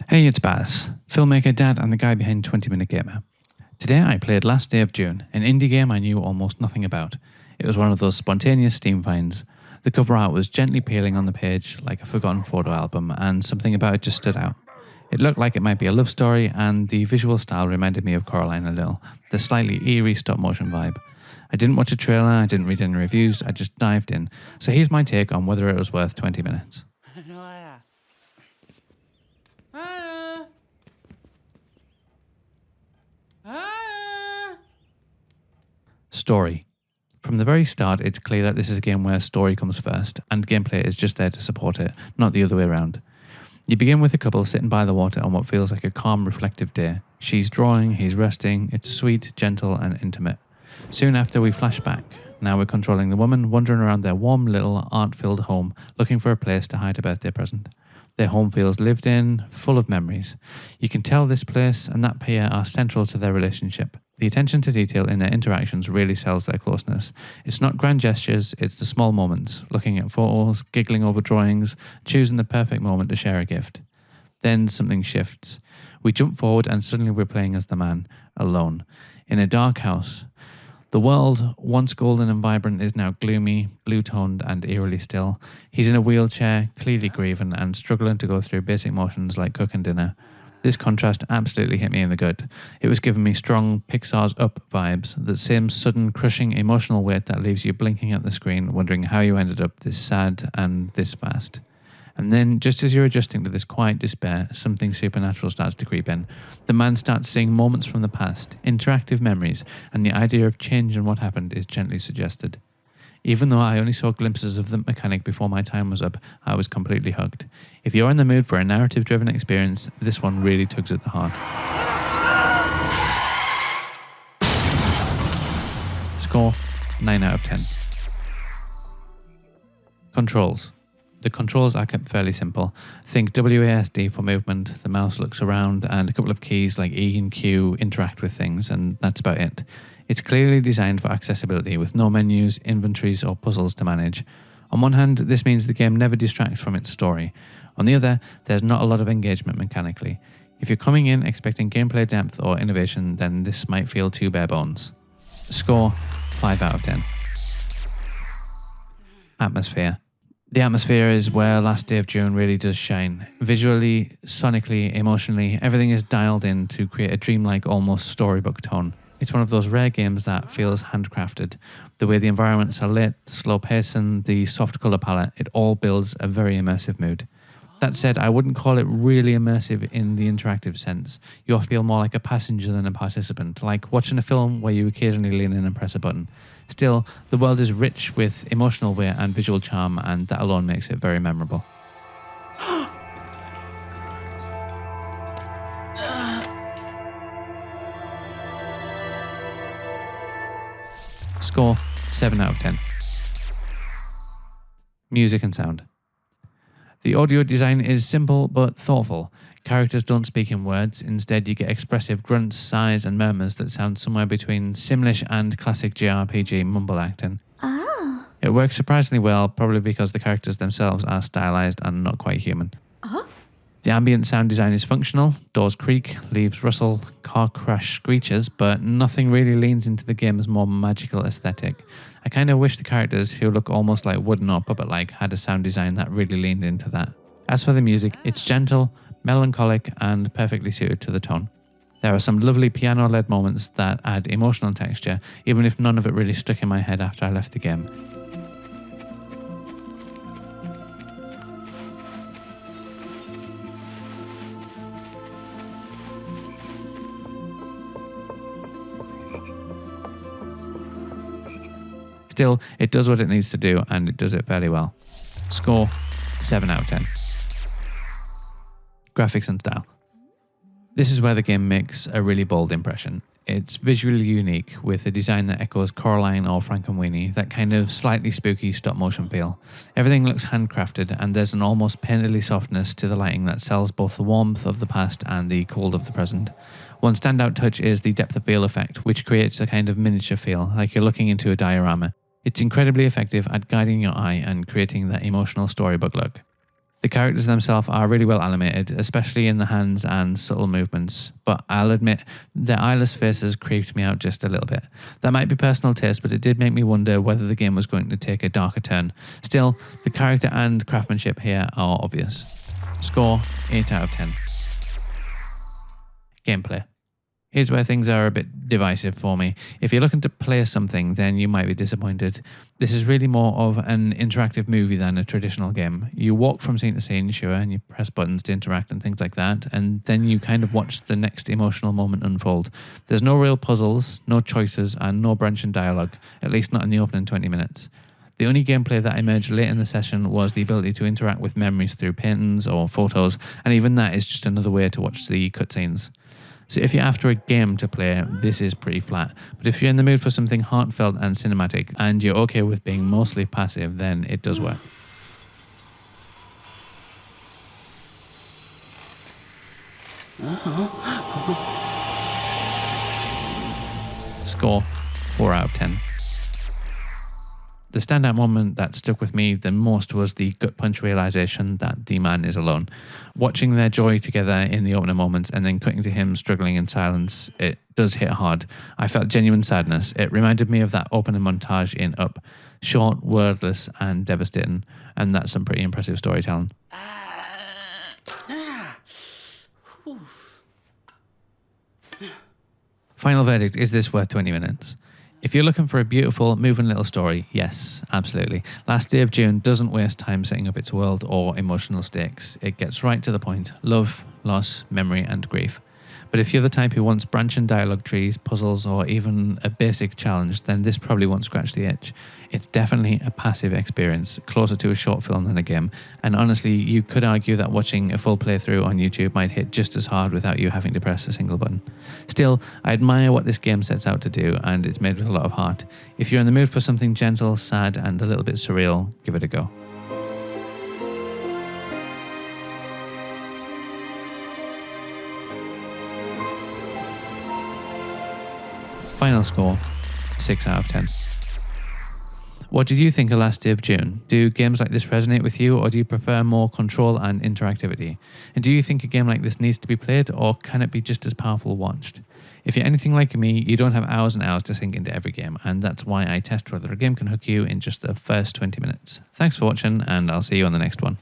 Hey, it's Baz, filmmaker, dad, and the guy behind 20 Minute Gamer. Today I played Last Day of June, an indie game I knew almost nothing about. It was one of those spontaneous Steam finds. The cover art was gently peeling on the page like a forgotten photo album, and something about it just stood out. It looked like it might be a love story, and the visual style reminded me of Coraline a little, the slightly eerie stop-motion vibe. I didn't watch a trailer, I didn't read any reviews, I just dived in. So here's my take on whether it was worth 20 minutes. Story. From the very start, it's clear that this is a game where story comes first, and gameplay is just there to support it, not the other way around. You begin with a couple sitting by the water on what feels like a calm, reflective day. She's drawing, he's resting, it's sweet, gentle, and intimate. Soon after, we flash back. Now we're controlling the woman, wandering around their warm little art-filled home, looking for a place to hide a birthday present. Their home feels lived in, full of memories. You can tell this place and that pair are central to their relationship. The attention to detail in their interactions really sells their closeness. It's not grand gestures, it's the small moments, looking at photos, giggling over drawings, choosing the perfect moment to share a gift. Then something shifts. We jump forward and suddenly we're playing as the man, alone, in a dark house. The world, once golden and vibrant, is now gloomy, blue-toned and eerily still. He's in a wheelchair, clearly grieving and struggling to go through basic motions like cooking dinner. This contrast absolutely hit me in the gut. It was giving me strong Pixar's Up vibes, that same sudden, crushing emotional weight that leaves you blinking at the screen, wondering how you ended up this sad and this fast. And then, just as you're adjusting to this quiet despair, something supernatural starts to creep in. The man starts seeing moments from the past, interactive memories, and the idea of change and what happened is gently suggested. Even though I only saw glimpses of the mechanic before my time was up, I was completely hooked. If you're in the mood for a narrative-driven experience, this one really tugs at the heart. Score, 9 out of 10. Controls. The controls are kept fairly simple. Think WASD for movement, the mouse looks around, and a couple of keys like E and Q interact with things, and that's about it. It's clearly designed for accessibility with no menus, inventories, or puzzles to manage. On one hand, this means the game never distracts from its story. On the other, there's not a lot of engagement mechanically. If you're coming in expecting gameplay depth or innovation, then this might feel too bare bones. Score, 5 out of 10. Atmosphere. The atmosphere is where Last Day of June really does shine. Visually, sonically, emotionally, everything is dialed in to create a dreamlike, almost storybook tone. It's one of those rare games that feels handcrafted. The way the environments are lit, the slow pacing, the soft colour palette, it all builds a very immersive mood. That said, I wouldn't call it really immersive in the interactive sense. You'll feel more like a passenger than a participant, like watching a film where you occasionally lean in and press a button. Still, the world is rich with emotional weight and visual charm, and that alone makes it very memorable. Score, 7 out of 10. Music and sound. The audio design is simple but thoughtful. Characters don't speak in words, instead you get expressive grunts, sighs and murmurs that sound somewhere between Simlish and classic JRPG mumble acting. Oh. It works surprisingly well, probably because the characters themselves are stylized and not quite human. Uh-huh. The ambient sound design is functional, doors creak, leaves rustle, car crash screeches, but nothing really leans into the game's more magical aesthetic. I kind of wish the characters, who look almost like wooden or puppet-like, had a sound design that really leaned into that. As for the music, it's gentle, melancholic, and perfectly suited to the tone. There are some lovely piano-led moments that add emotional texture, even if none of it really stuck in my head after I left the game. Still, it does what it needs to do, and it does it fairly well. Score, 7 out of 10. Graphics and style. This is where the game makes a really bold impression. It's visually unique, with a design that echoes Coraline or Frankenweenie, that kind of slightly spooky stop-motion feel. Everything looks handcrafted, and there's an almost painterly softness to the lighting that sells both the warmth of the past and the cold of the present. One standout touch is the depth of field effect, which creates a kind of miniature feel, like you're looking into a diorama. It's incredibly effective at guiding your eye and creating that emotional storybook look. The characters themselves are really well animated, especially in the hands and subtle movements, but I'll admit their eyeless faces creeped me out just a little bit. That might be personal taste, but it did make me wonder whether the game was going to take a darker turn. Still, the character and craftsmanship here are obvious. Score 8 out of 10. Gameplay. Here's where things are a bit divisive for me. If you're looking to play something, then you might be disappointed. This is really more of an interactive movie than a traditional game. You walk from scene to scene, sure, and you press buttons to interact and things like that, and then you kind of watch the next emotional moment unfold. There's no real puzzles, no choices, and no branching dialogue, at least not in the opening 20 minutes. The only gameplay that emerged late in the session was the ability to interact with memories through paintings or photos, and even that is just another way to watch the cutscenes. So if you're after a game to play, this is pretty flat. But if you're in the mood for something heartfelt and cinematic, and you're okay with being mostly passive, then it does work. Score 4 out of 10. The standout moment that stuck with me the most was the gut punch realization that the man is alone. Watching their joy together in the opening moments and then cutting to him struggling in silence, it does hit hard. I felt genuine sadness. It reminded me of that opening montage in Up. Short, wordless, and devastating. And that's some pretty impressive storytelling. Final verdict, is this worth 20 minutes? If you're looking for a beautiful, moving little story, yes, absolutely. Last Day of June doesn't waste time setting up its world or emotional stakes. It gets right to the point. Love, loss, memory, and grief. But if you're the type who wants branching dialogue trees, puzzles, or even a basic challenge, then this probably won't scratch the itch. It's definitely a passive experience, closer to a short film than a game. And honestly, you could argue that watching a full playthrough on YouTube might hit just as hard without you having to press a single button. Still, I admire what this game sets out to do, and it's made with a lot of heart. If you're in the mood for something gentle, sad, and a little bit surreal, give it a go. Final score, 6 out of 10. What did you think of Last Day of June? Do games like this resonate with you, or do you prefer more control and interactivity? And do you think a game like this needs to be played, or can it be just as powerful watched? If you're anything like me, you don't have hours and hours to sink into every game, and that's why I test whether a game can hook you in just the first 20 minutes. Thanks for watching, and I'll see you on the next one.